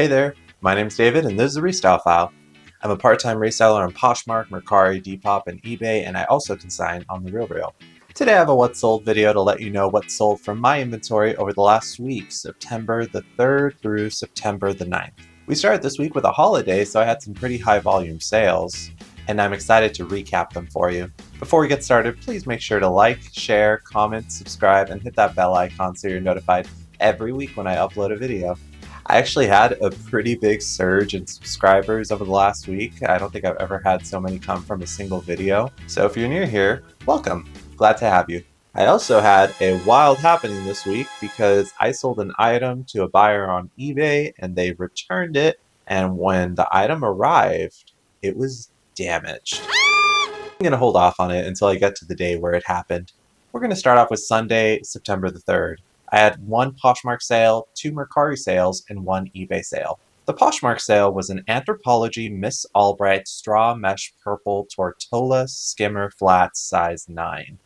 Hey there, my name's David and this is the Restyle File. I'm a part-time reseller on Poshmark, Mercari, Depop, and eBay, and I also consign on The RealReal. Today I have a What Sold video to let you know what sold from my inventory over the last week, September the 3rd through September the 9th. We started this week with a holiday, so I had some pretty high volume sales, and I'm excited to recap them for you. Before we get started, please make sure to like, share, comment, subscribe, and hit that bell icon so you're notified every week when I upload a video. I actually had a pretty big surge in subscribers over the last week. I don't think I've ever had so many come from a single video. So if you're new here, welcome. Glad to have you. I also had a wild happening this week because I sold an item to a buyer on eBay and they returned it, and when the item arrived, it was damaged. I'm going to hold off on it until I get to the day where it happened. We're going to start off with Sunday, September the 3rd. I had one Poshmark sale, two Mercari sales, and one eBay sale. The Poshmark sale was an Anthropologie Miss Albright Straw Mesh Purple Tortola Skimmer Flat size 9.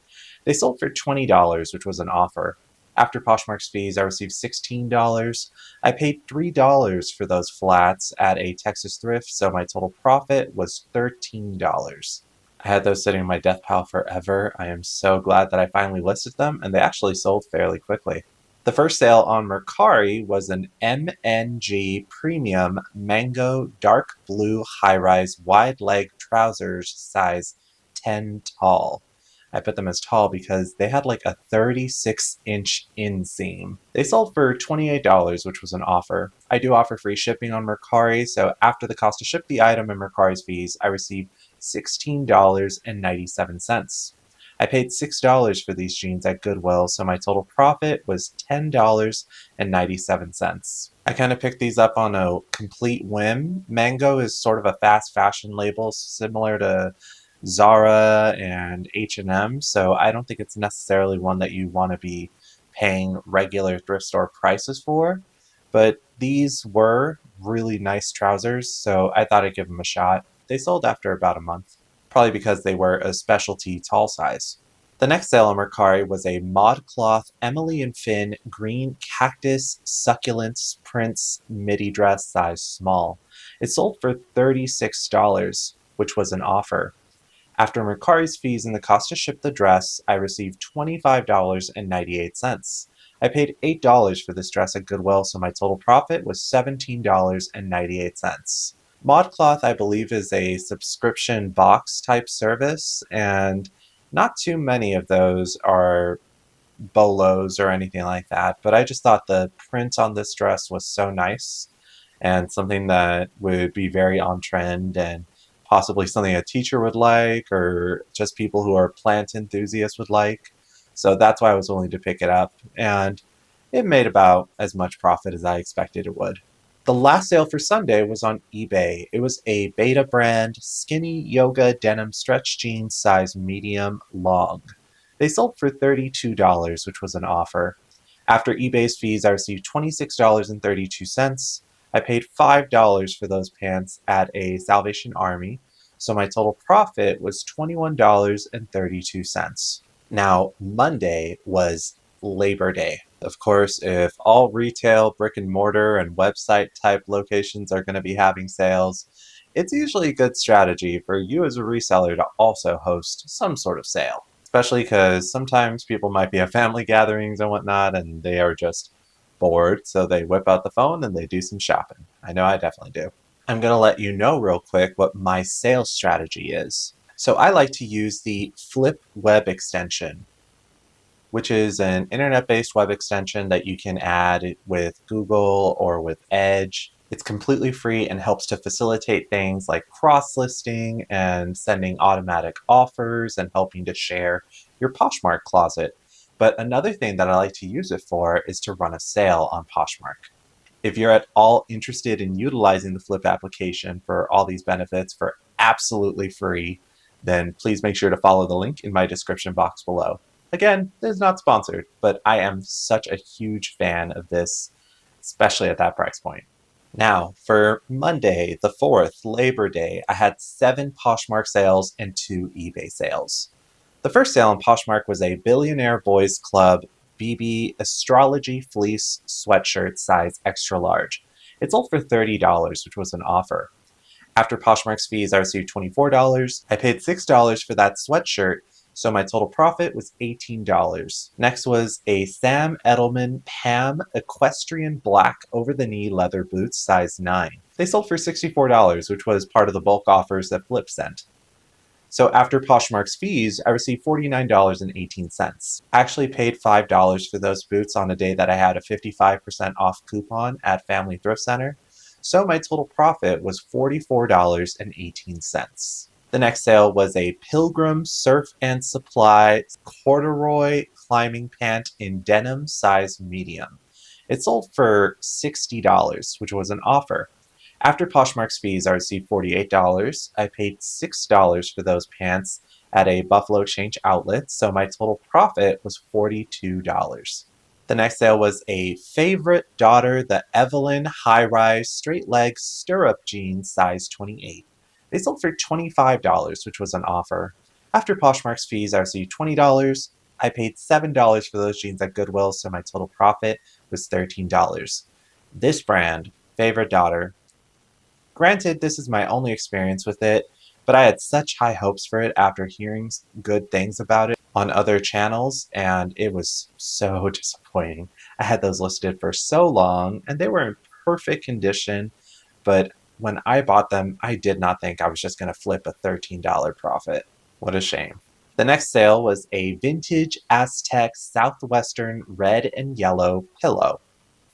They sold for $20, which was an offer. After Poshmark's fees, I received $16. I paid $3 for those flats at a Texas thrift, so my total profit was $13. I had those sitting in my death pile forever. I am so glad that I finally listed them, and they actually sold fairly quickly. The first sale on Mercari was an MNG Premium Mango Dark Blue High-Rise Wide Leg Trousers size 10 tall. I put them as tall because they had like a 36-inch inseam. They sold for $28, which was an offer. I do offer free shipping on Mercari, so after the cost to ship the item and Mercari's fees, I received $16.97. I paid $6 for these jeans at Goodwill, so my total profit was $10.97. I kind of picked these up on a complete whim. Mango is sort of a fast fashion label similar to Zara and H&M, so I don't think it's necessarily one that you want to be paying regular thrift store prices for, but these were really nice trousers, so I thought I'd give them a shot. They sold after about a month, probably because they were a specialty tall size. The next sale on Mercari was a ModCloth Emily and Finn green cactus succulents prints midi dress size small. It sold for $36, which was an offer. After Mercari's fees and the cost to ship the dress, I received $25.98. I paid $8 for this dress at Goodwill, so my total profit was $17.98. ModCloth, I believe, is a subscription box type service, and not too many of those are bolos or anything like that, but I just thought the print on this dress was so nice and something that would be very on trend and possibly something a teacher would like or just people who are plant enthusiasts would like. So that's why I was willing to pick it up, and it made about as much profit as I expected it would. The last sale for Sunday was on eBay. It was a Beta brand skinny yoga denim stretch jeans size medium long. They sold for $32, which was an offer. After eBay's fees, I received $26.32. I paid $5 for those pants at a Salvation Army, so my total profit was $21.32. Now, Monday was Labor Day. Of course, if all retail, brick and mortar, and website type locations are going to be having sales, it's usually a good strategy for you as a reseller to also host some sort of sale. Especially because sometimes people might be at family gatherings and whatnot, and they are just bored, so they whip out the phone and they do some shopping. I know I definitely do. I'm going to let you know real quick what my sales strategy is. So I like to use the FLYP web extension, which is an internet-based web extension that you can add with Google or with Edge. It's completely free and helps to facilitate things like cross-listing and sending automatic offers and helping to share your Poshmark closet. But another thing that I like to use it for is to run a sale on Poshmark. If you're at all interested in utilizing the FLYP application for all these benefits for absolutely free, then please make sure to follow the link in my description box below. Again, this is not sponsored, but I am such a huge fan of this, especially at that price point. Now, for Monday, the 4th, Labor Day, I had 7 Poshmark sales and 2 eBay sales. The first sale on Poshmark was a Billionaire Boys Club BB Astrology Fleece sweatshirt size extra large. It sold for $30, which was an offer. After Poshmark's fees, I received $24. I paid $6 for that sweatshirt, so my total profit was $18. Next was a Sam Edelman Pam Equestrian Black over-the-knee leather boots, size 9. They sold for $64, which was part of the bulk offers that FLYP sent. So after Poshmark's fees, I received $49.18. I actually paid $5 for those boots on a day that I had a 55% off coupon at Family Thrift Center. So my total profit was $44.18. The next sale was a Pilgrim Surf and Supply corduroy climbing pant in denim, size medium. It sold for $60, which was an offer. After Poshmark's fees, I received $48. I paid $6 for those pants at a Buffalo Change outlet, so my total profit was $42. The next sale was a favorite daughter, the Evelyn high-rise straight leg stirrup jeans, size 28. They sold for $25, which was an offer. After Poshmark's fees, I received $20. I paid $7 for those jeans at Goodwill, so my total profit was $13. This brand, favorite daughter, granted, this is my only experience with it, but I had such high hopes for it after hearing good things about it on other channels, and it was so disappointing. I had those listed for so long, and they were in perfect condition, but when I bought them, I did not think I was just going to flip a $13 profit. What a shame. The next sale was a vintage Aztec Southwestern red and yellow pillow.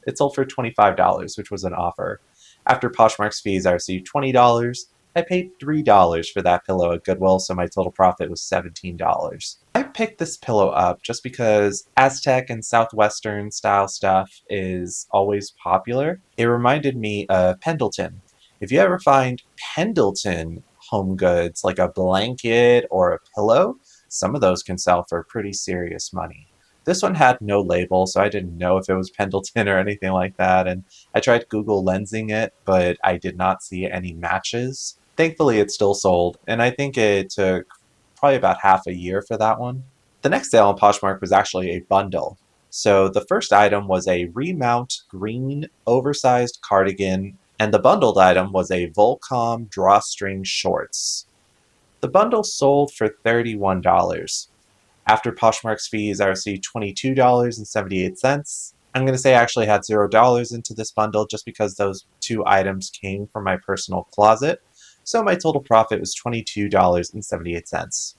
It sold for $25, which was an offer. After Poshmark's fees, I received $20. I paid $3 for that pillow at Goodwill, so my total profit was $17. I picked this pillow up just because Aztec and Southwestern style stuff is always popular. It reminded me of Pendleton. If you ever find Pendleton home goods, like a blanket or a pillow, some of those can sell for pretty serious money. This one had no label, so I didn't know if it was Pendleton or anything like that, and I tried Google Lensing it, but I did not see any matches. Thankfully, it still sold, and I think it took probably about half a year for that one. The next sale on Poshmark was actually a bundle. So the first item was a remount green oversized cardigan, and the bundled item was a Volcom drawstring shorts. The bundle sold for $31. After Poshmark's fees, I received $22.78. I'm going to say I actually had $0 into this bundle just because those two items came from my personal closet. So my total profit was $22.78.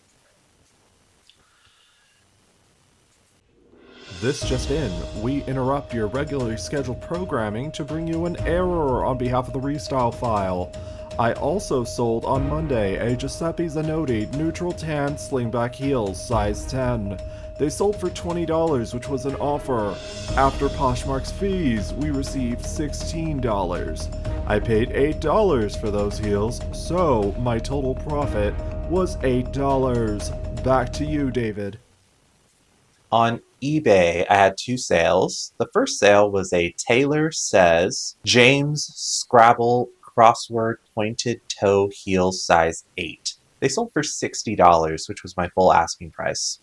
This just in, we interrupt your regularly scheduled programming to bring you an error on behalf of the Restyle File. I also sold on Monday a Giuseppe Zanotti neutral tan slingback heels, size 10. They sold for $20, which was an offer. After Poshmark's fees, we received $16. I paid $8 for those heels, so my total profit was $8. Back to you, David. On eBay, I had two sales. The first sale was a Taylor Says James Scrabble crossword pointed toe heels, size 8. They sold for $60, which was my full asking price.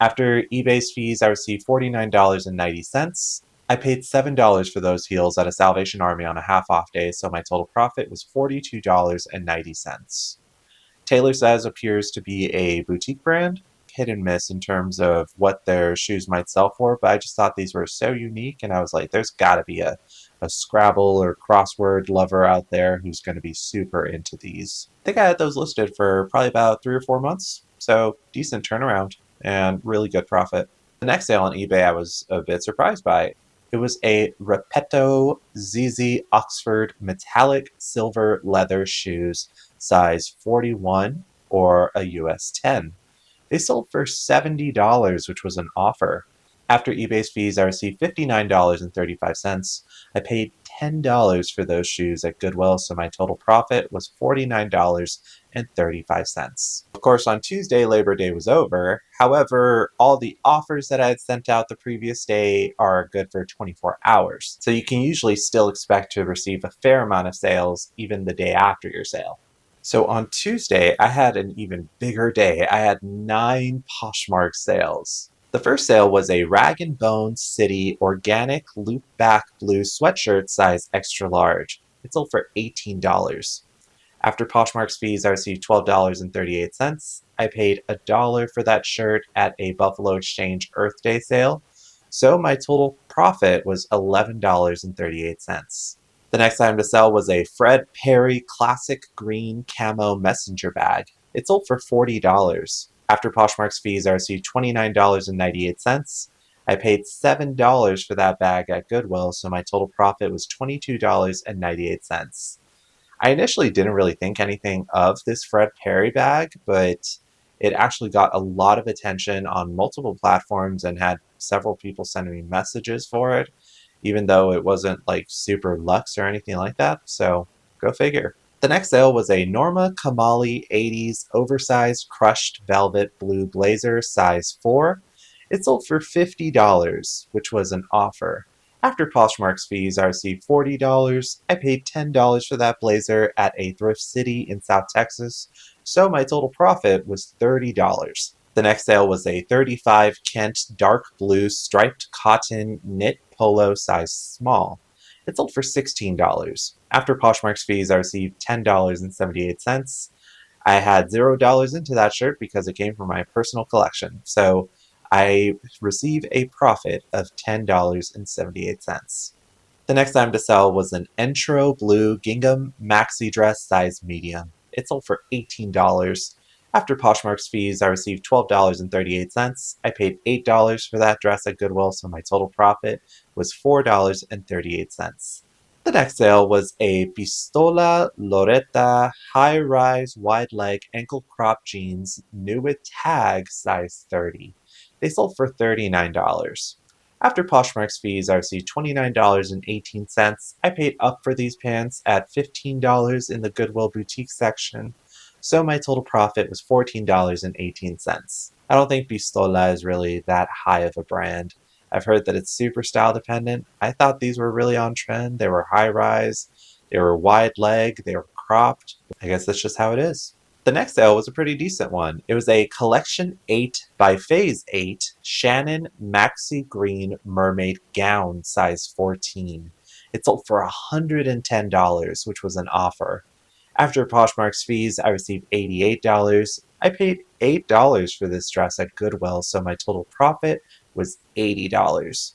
After eBay's fees, I received $49.90. I paid $7 for those heels at a Salvation Army on a half-off day, so my total profit was $42.90. Taylor Says appears to be a boutique brand, hit and miss in terms of what their shoes might sell for, but I just thought these were so unique, and I was like, there's gotta be a Scrabble or crossword lover out there who's going to be super into these. I think I had those listed for probably about 3 or 4 months, so decent turnaround and really good profit. The next sale on eBay I was a bit surprised by. It was a Repetto ZZ Oxford metallic silver leather shoes, size 41 or a US 10. They sold for $70, which was an offer. After eBay's fees, I received $59.35. I paid $10 for those shoes at Goodwill, so my total profit was $49.35. Of course, on Tuesday, Labor Day was over. However, all the offers that I had sent out the previous day are good for 24 hours. So you can usually still expect to receive a fair amount of sales even the day after your sale. So on Tuesday, I had an even bigger day. I had 9 Poshmark sales. The first sale was a Rag & Bone City organic loop back blue sweatshirt size extra large. It sold for $18. After Poshmark's fees, I received $12.38. I paid $1 for that shirt at a Buffalo Exchange Earth Day sale, so my total profit was $11.38. The next item to sell was a Fred Perry Classic Green Camo Messenger Bag. It sold for $40. After Poshmark's fees, I received $29.98. I paid $7 for that bag at Goodwill, so my total profit was $22.98. I initially didn't really think anything of this Fred Perry bag, but it actually got a lot of attention on multiple platforms and had several people sending me messages for it, even though it wasn't like super luxe or anything like that. So go figure. The next sale was a Norma Kamali 80s oversized crushed velvet blue blazer size 4. It sold for $50, which was an offer. After Poshmark's fees, I received $40. I paid $10 for that blazer at a thrift city in South Texas, so my total profit was $30. The next sale was a 35 Kent dark blue striped cotton knit polo size small. It sold for $16. After Poshmark's fees, I received $10.78. I had $0 into that shirt because it came from my personal collection, so I receive a profit of $10.78. The next item to sell was an Entro blue gingham maxi dress size medium. It sold for $18. After Poshmark's fees, I received $12.38. I paid $8 for that dress at Goodwill, so my total profit was $4.38. The next sale was a Pistola Loretta high-rise wide-leg ankle crop jeans new with tag size 30. They sold for $39. After Poshmark's fees, I received $29.18. I paid up for these pants at $15 in the Goodwill boutique section, so my total profit was $14.18. I don't think Pistola is really that high of a brand. I've heard that it's super style dependent. I thought these were really on trend. They were high rise, they were wide leg, they were cropped. I guess that's just how it is. The next sale was a pretty decent one. It was a Collection 8 by Phase 8 Shannon Maxi Green Mermaid Gown size 14. It sold for $110, which was an offer. After Poshmark's fees, I received $88. I paid $8 for this dress at Goodwill, so my total profit was $80.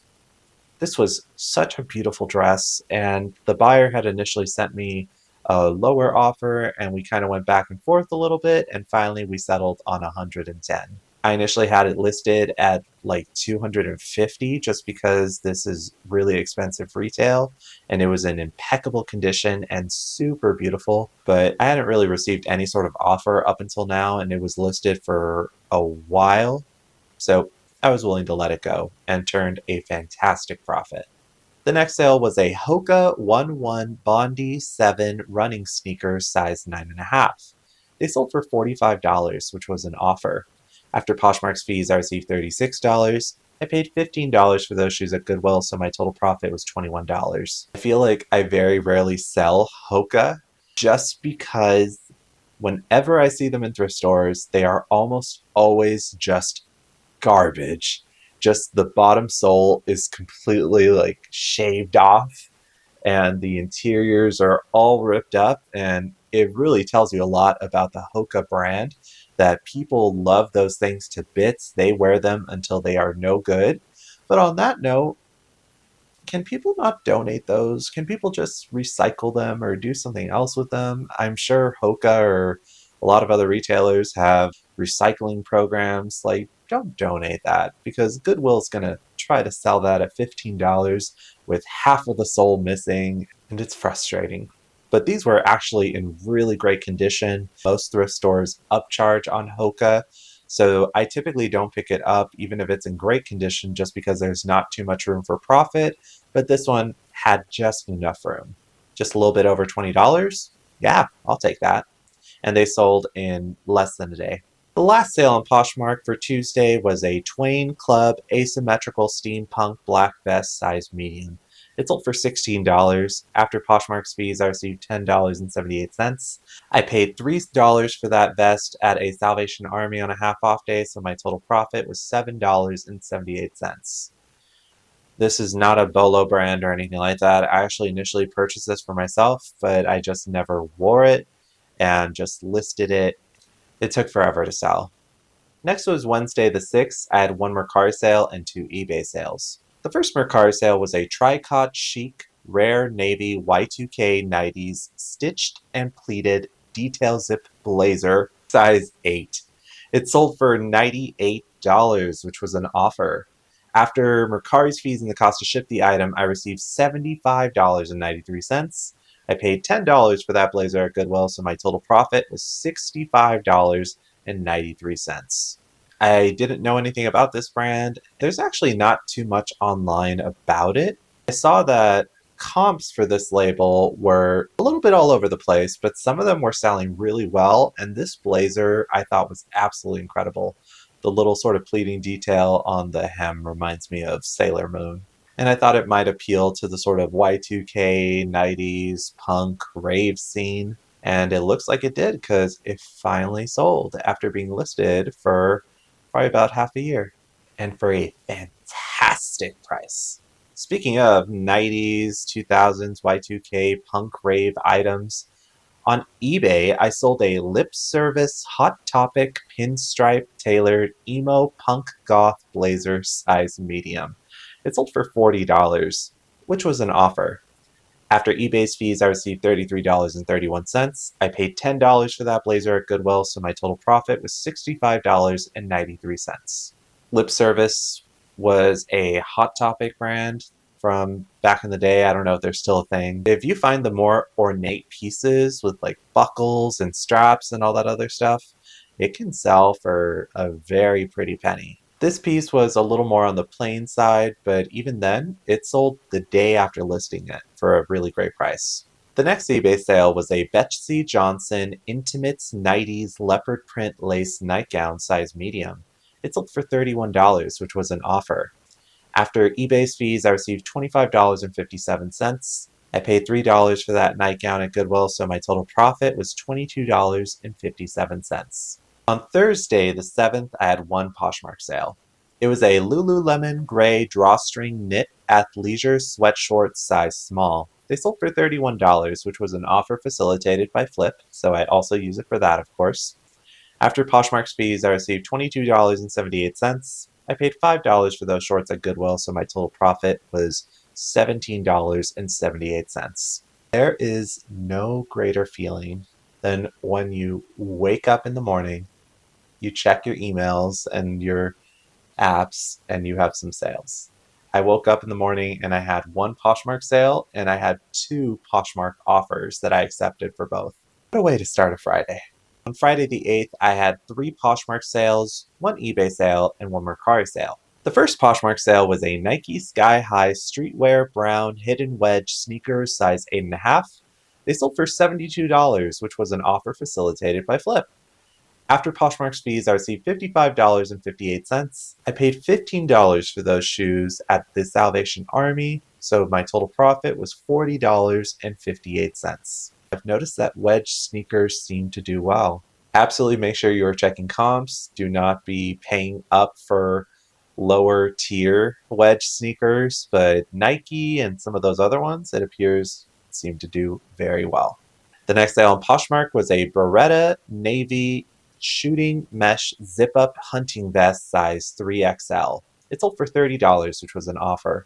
This was such a beautiful dress, and the buyer had initially sent me a lower offer, and we kind of went back and forth a little bit, and finally we settled on $110. I initially had it listed at like $250 just because this is really expensive retail, and it was in impeccable condition and super beautiful, but I hadn't really received any sort of offer up until now, and it was listed for a while, so I was willing to let it go and turned a fantastic profit. The next sale was a Hoka 1-1 Bondi 7 running sneakers size 9.5. They sold for $45, which was an offer. After Poshmark's fees, I received $36. I paid $15 for those shoes at Goodwill, so my total profit was $21. I feel like I very rarely sell Hoka just because whenever I see them in thrift stores, they are almost always just garbage. Just the bottom sole is completely like shaved off and the interiors are all ripped up, and it really tells you a lot about the Hoka brand that people love those things to bits. They wear them until they are no good. But on that note, can people not donate those? Can people just recycle them or do something else with them? I'm sure Hoka or a lot of other retailers have recycling programs. Like, don't donate that because Goodwill's going to try to sell that at $15 with half of the sole missing, and it's frustrating. But these were actually in really great condition. Most thrift stores upcharge on Hoka, so I typically don't pick it up even if it's in great condition just because there's not too much room for profit, but this one had just enough room. Just a little bit over $20? Yeah, I'll take that. And they sold in less than a day. The last sale on Poshmark for Tuesday was a Twain Club asymmetrical steampunk black vest size medium. It sold for $16. After Poshmark's fees, I received $10.78. I paid $3 for that vest at a Salvation Army on a half off day, so my total profit was $7.78. This is not a Bolo brand or anything like that. I actually initially purchased this for myself, but I just never wore it and just listed it. It took forever to sell. Next was Wednesday the 6th. I had one Mercari sale and two eBay sales. The first Mercari sale was a tricot chic rare navy Y2K 90s stitched and pleated detail zip blazer, size 8. It sold for $98, which was an offer. After Mercari's fees and the cost to ship the item, I received $75.93. I paid $10 for that blazer at Goodwill, so my total profit was $65.93. I didn't know anything about this brand. There's actually not too much online about it. I saw that comps for this label were a little bit all over the place, but some of them were selling really well, and this blazer I thought was absolutely incredible. The little sort of pleating detail on the hem reminds me of Sailor Moon. And I thought it might appeal to the sort of Y2K, 90s, punk, rave scene. And it looks like it did because it finally sold after being listed for probably about half a year. And for a fantastic price. Speaking of 90s, 2000s, Y2K, punk, rave items, on eBay, I sold a lip service Hot Topic pinstripe tailored emo punk goth blazer size medium. It sold for $40, which was an offer. After eBay's fees, I received $33.31. I paid $10 for that blazer at Goodwill, so my total profit was $65.93. Lip Service was a Hot Topic brand from back in the day. I don't know if they're still a thing. If you find the more ornate pieces with like buckles and straps and all that other stuff, it can sell for a very pretty penny. This piece was a little more on the plain side, but even then, it sold the day after listing it for a really great price. The next eBay sale was a Betsy Johnson Intimates 90s leopard print lace nightgown size medium. It sold for $31, which was an offer. After eBay's fees, I received $25.57. I paid $3 for that nightgown at Goodwill, so my total profit was $22.57. On Thursday, the 7th, I had one Poshmark sale. It was a Lululemon gray drawstring knit athleisure sweatshorts size small. They sold for $31, which was an offer facilitated by FLYP, so I also use it for that, of course. After Poshmark's fees, I received $22.78. I paid $5 for those shorts at Goodwill, so my total profit was $17.78. There is no greater feeling than when you wake up in the morning, you check your emails and your apps, and you have some sales. I woke up in the morning and I had one Poshmark sale and I had two Poshmark offers that I accepted for both. What a way to start a Friday. On Friday the 8th, I had three Poshmark sales, one eBay sale, and one Mercari sale. The first Poshmark sale was a Nike Sky High streetwear brown hidden wedge sneakers size 8.5. They sold for $72, which was an offer facilitated by FLYP. After Poshmark's fees, I received $55.58. I paid $15 for those shoes at the Salvation Army, so my total profit was $40.58. I've noticed that wedge sneakers seem to do well. Absolutely make sure you are checking comps. Do not be paying up for lower tier wedge sneakers, but Nike and some of those other ones, it appears, seem to do very well. The next sale on Poshmark was a Beretta Navy shooting mesh zip-up hunting vest size 3XL. It sold for $30, which was an offer.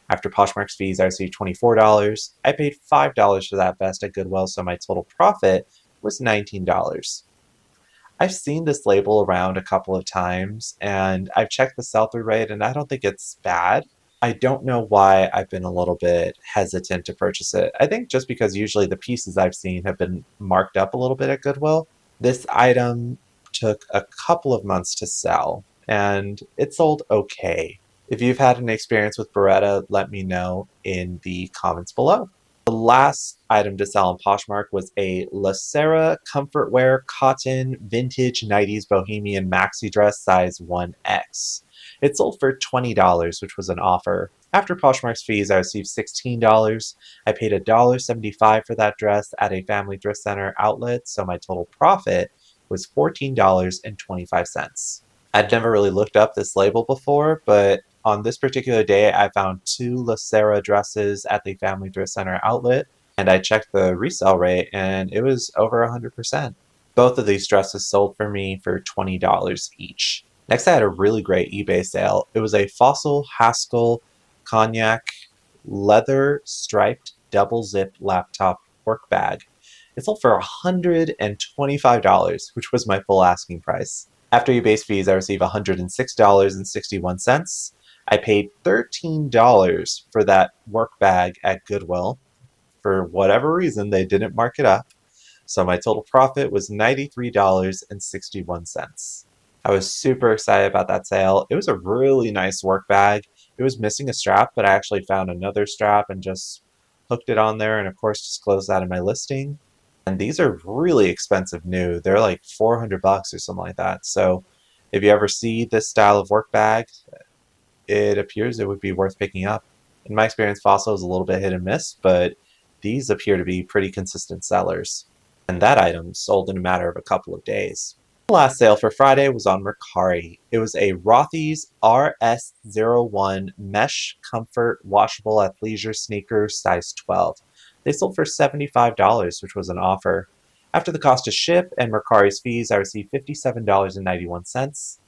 After Poshmark's fees, I received $24. I paid $5 for that vest at Goodwill, so my total profit was $19. I've seen this label around a couple of times, and I've checked the sell-through rate, and I don't think it's bad. I don't know why I've been a little bit hesitant to purchase it. I think just because usually the pieces I've seen have been marked up a little bit at Goodwill. This item took a couple of months to sell, and it sold okay. If you've had an experience with Beretta, let me know in the comments below. The last item to sell on Poshmark was a Lacera Comfortwear Cotton Vintage 90s Bohemian Maxi Dress size 1X. It sold for $20, which was an offer. After Poshmark's fees, I received $16. I paid $1.75 for that dress at a family thrift center outlet, so my total profit was $14.25. I'd never really looked up this label before, but on this particular day, I found two Lacera dresses at the family thrift center outlet, and I checked the resale rate, and it was over 100%. Both of these dresses sold for me for $20 each. Next, I had a really great eBay sale. It was a Fossil Haskell cognac leather striped double zip laptop work bag. It sold for $125, which was my full asking price. After eBay's fees, I received $106.61. I paid $13 for that work bag at Goodwill. For whatever reason, they didn't mark it up. So my total profit was $93.61. I was super excited about that sale. It was a really nice work bag. It was missing a strap, but I actually found another strap and just hooked it on there and of course disclosed that in my listing. And these are really expensive new. They're like $400 or something like that. So if you ever see this style of work bag, it appears it would be worth picking up. In my experience, Fossil is a little bit hit and miss, but these appear to be pretty consistent sellers. And that item sold in a matter of a couple of days. The last sale for Friday was on Mercari. It was a Rothy's RS01 Mesh Comfort Washable Athleisure Sneaker size 12. They sold for $75, which was an offer. After the cost to ship and Mercari's fees, I received $57.91.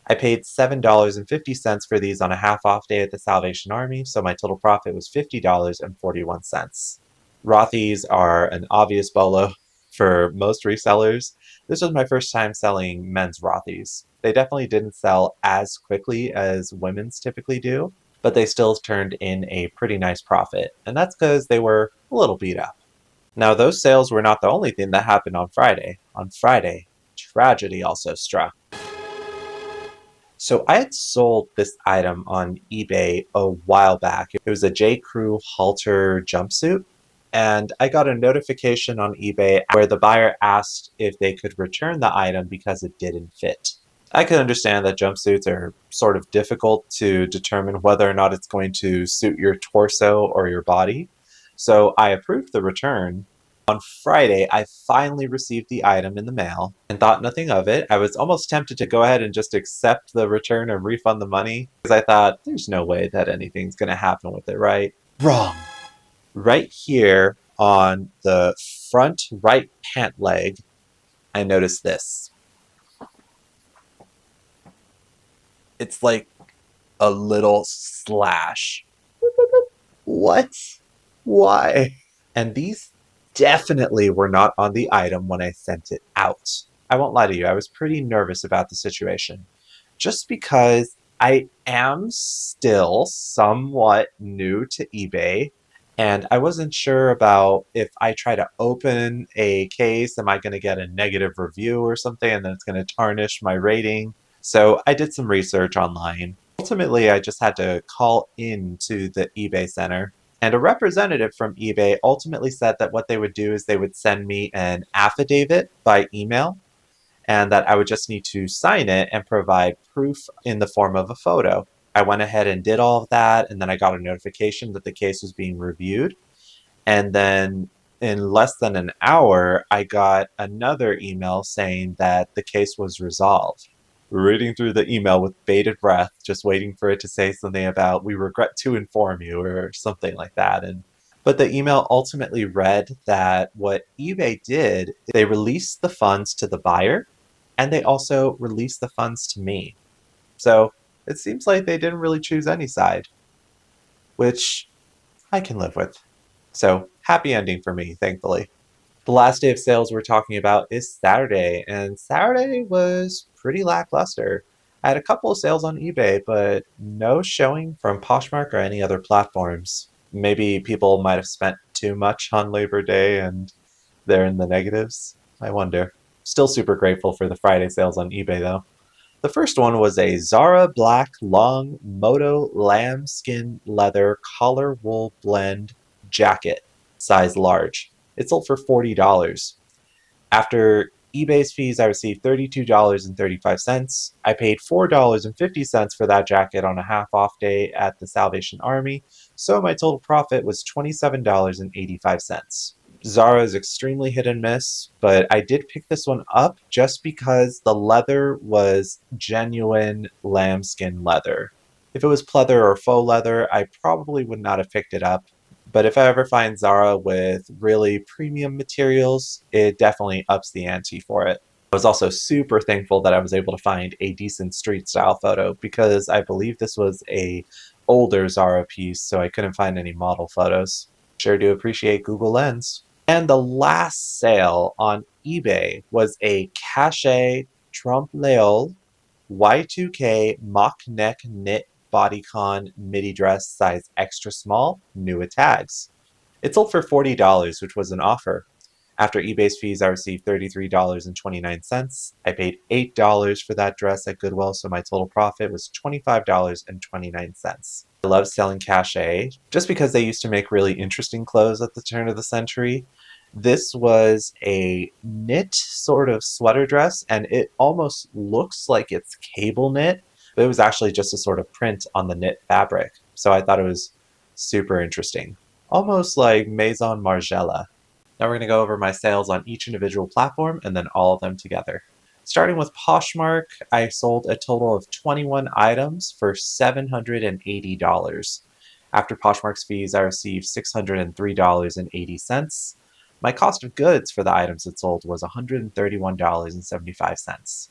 I paid $7.50 for these on a half-off day at the Salvation Army, so my total profit was $50.41. Rothy's are an obvious bolo for most resellers. This was my first time selling men's Rothy's. They definitely didn't sell as quickly as women's typically do, but they still turned in a pretty nice profit, and that's because they were a little beat up. Now, those sales were not the only thing that happened on Friday. On Friday, tragedy also struck. So I had sold this item on eBay a while back. It was a J. Crew halter jumpsuit, and I got a notification on eBay where the buyer asked if they could return the item because it didn't fit. I can understand that jumpsuits are sort of difficult to determine whether or not it's going to suit your torso or your body, so I approved the return. On Friday, I finally received the item in the mail and thought nothing of it. I was almost tempted to go ahead and just accept the return and refund the money because I thought there's no way that anything's going to happen with it, right? Wrong. Right here on the front right pant leg, I noticed this. It's like a little slash. What? Why? And these definitely were not on the item when I sent it out. I won't lie to you, I was pretty nervous about the situation. Just because I am still somewhat new to eBay, and I wasn't sure about if I try to open a case, am I going to get a negative review or something, and then it's going to tarnish my rating. So I did some research online. Ultimately, I just had to call into the eBay center, and a representative from eBay ultimately said that what they would do is they would send me an affidavit by email, and that I would just need to sign it and provide proof in the form of a photo. I went ahead and did all of that, and then I got a notification that the case was being reviewed. And then in less than an hour, I got another email saying that the case was resolved. Reading through the email with bated breath, just waiting for it to say something about, "We regret to inform you," or something like that. But the email ultimately read that what eBay did, they released the funds to the buyer, and they also released the funds to me. So it seems like they didn't really choose any side, which I can live with. So happy ending for me, thankfully. The last day of sales we're talking about is Saturday, and Saturday was pretty lackluster. I had a couple of sales on eBay, but no showing from Poshmark or any other platforms. Maybe people might have spent too much on Labor Day and they're in the negatives. I wonder. Still super grateful for the Friday sales on eBay though. The first one was a Zara Black Long Moto Lambskin Leather Collar Wool Blend Jacket, size large. It sold for $40. After eBay's fees, I received $32.35. I paid $4.50 for that jacket on a half-off day at the Salvation Army, so my total profit was $27.85. Zara is extremely hit and miss, but I did pick this one up just because the leather was genuine lambskin leather. If it was pleather or faux leather, I probably would not have picked it up. But if I ever find Zara with really premium materials, it definitely ups the ante for it. I was also super thankful that I was able to find a decent street style photo because I believe this was a older Zara piece, so I couldn't find any model photos. Sure do appreciate Google Lens. And the last sale on eBay was a Cachet Trompe l'Oeil Y2K mock neck knit bodycon midi dress size extra small, new with tags. It sold for $40, which was an offer. After eBay's fees, I received $33.29. I paid $8 for that dress at Goodwill, so my total profit was $25.29. I love selling cachet just because they used to make really interesting clothes at the turn of the century. This was a knit sort of sweater dress, and it almost looks like it's cable knit, but it was actually just a sort of print on the knit fabric. So I thought it was super interesting. Almost like Maison Margiela. Now we're going to go over my sales on each individual platform and then all of them together. Starting with Poshmark, I sold a total of 21 items for $780. After Poshmark's fees, I received $603.80. My cost of goods for the items it sold was $131.75.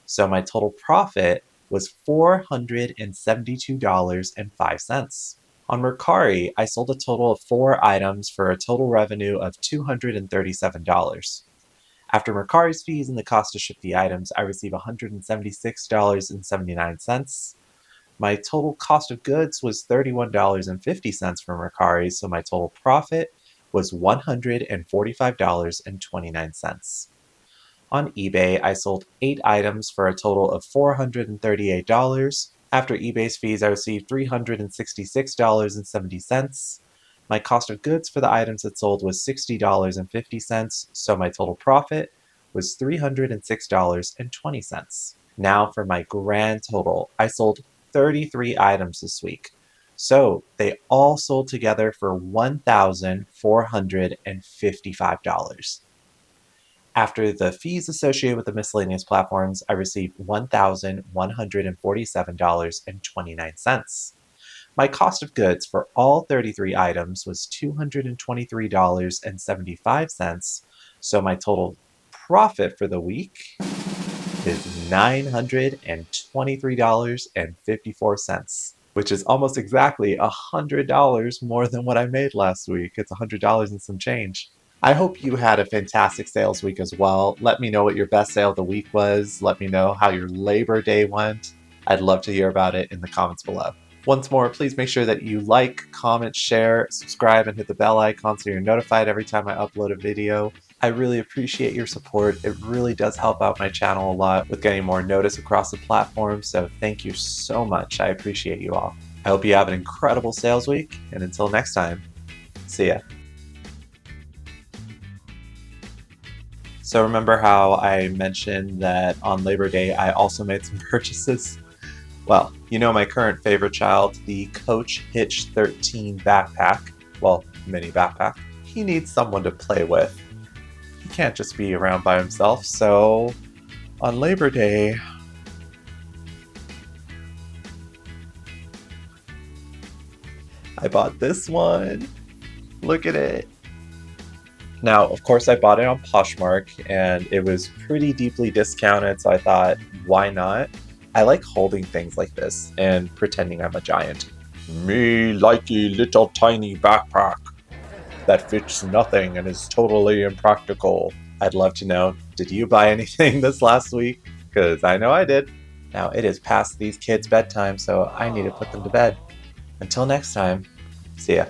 So my total profit was $472.05. On Mercari, I sold a total of 4 items for a total revenue of $237. After Mercari's fees and the cost to ship the items, I received $176.79. My total cost of goods was $31.50 from Mercari, so my total profit was $145.29. On eBay, I sold 8 items for a total of $438. After eBay's fees, I received $366.70. My cost of goods for the items it sold was $60.50, so my total profit was $306.20. Now for my grand total. I sold 33 items this week. So they all sold together for $1,455. After the fees associated with the miscellaneous platforms, I received $1,147.29. My cost of goods for all 33 items was $223.75, so my total profit for the week is $923.54, which is almost exactly $100 more than what I made last week. It's $100 and some change. I hope you had a fantastic sales week as well. Let me know what your best sale of the week was. Let me know how your Labor Day went. I'd love to hear about it in the comments below. Once more, please make sure that you like, comment, share, subscribe, and hit the bell icon so you're notified every time I upload a video. I really appreciate your support. It really does help out my channel a lot with getting more notice across the platform, so thank you so much. I appreciate you all. I hope you have an incredible sales week, and until next time, see ya. So remember how I mentioned that on Labor Day I also made some purchases? Well, you know my current favorite child, the Coach Hitch 13 backpack, well, mini backpack. He needs someone to play with. He can't just be around by himself, so on Labor Day, I bought this one. Look at it. Now, of course, I bought it on Poshmark, and it was pretty deeply discounted, so I thought, why not? I like holding things like this and pretending I'm a giant. Me like a little tiny backpack that fits nothing and is totally impractical. I'd love to know, did you buy anything this last week? Because I know I did. Now, it is past these kids' bedtime, so I need to put them to bed. Until next time, see ya.